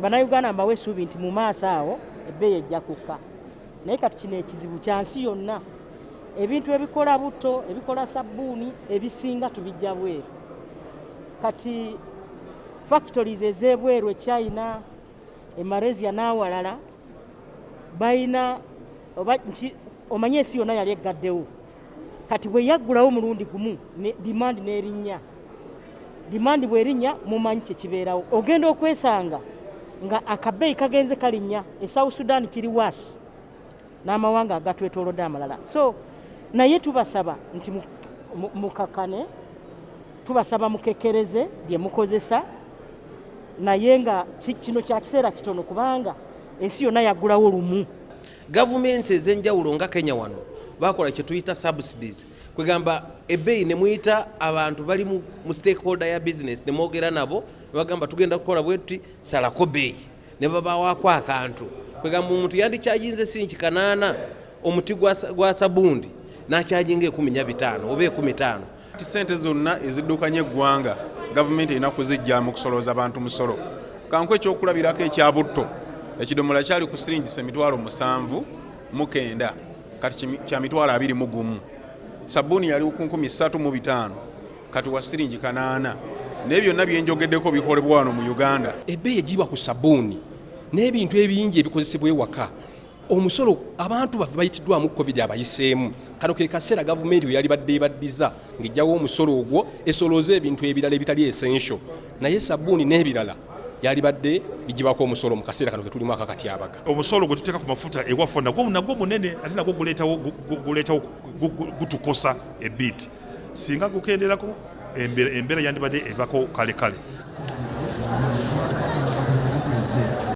bannayuganda mbawe essuubi nti mu maaso awo ebbeeyi ejja kukka naye kati kino ekizibu kya nsi yonna ebintu ebikola buto ebikola sabbuuni ebisinga tubijja bweru kati factories ez'ebweru e China e Malaysia n'awalala bayina omanye ensi yonna yali eggaddewo kati bwe yaggulawo mulundi gumu demand n'erinnya demand bw'erinnya mumanyi kyekibeerawo ogenda okwesanga nga akabbeeyi kagenze kalinnya e South Sudan kiri waasi n'amawanga agatwetoolodde amalala so naye tubasaba nti mukakane tubasaba mukekereze bye mukozesa naye nga kino kya kiseera kitono kubanga ensi yonna yaggulawo lumu. Gavumenti ez'enjawulo nga Kenya wano bakola kye tuyita subsidies kwegamba ebbeeyi ne muyita abantu bali mu stakeholder ya business ne mwogera nabo bagamba tugenda kukola bwetuti salako bbeeyi ne babawaako akantu kwegamba omuntu yandikyajinze sinki 8 omuti gwa sabundi n'akyajinga 15 oba 15. Sente zonna eziddukanya eggwanga gavumenti erina kuzijjamu kusolooza abantu musolo. Kankwe ekyokulabirako ekya butto ekidomola kyali ku siringi 7,900 kati kya 21,000. Sabbuuni yali ku 3,500 kati wa siringi 8. Naye byonna byenjogeddeko bikolebwa wano mu Uganda. Ebbeeyi egiba ku sabbuuni n'ebintu ebingi ebikozesebwa ewaka omusolo abantu baffe bayitiddwamu covid abayiseemu kano ke kaseera gavumenti we yali badde ebaddiza ng'ejjawo omusolo ogwo esolooza ebintu ebirala ebitali essential naye sabbuuni n'ebirala yali badde bigibako omusolo mu kaseera kano ke tulimu akakati abaga. Omusolo gwe tuteeka ku mafuta ewafa nagwo munene ate nagwo guleetawo gutukosa ebbiiti singa gukenderako embeera yandibadde ebako kale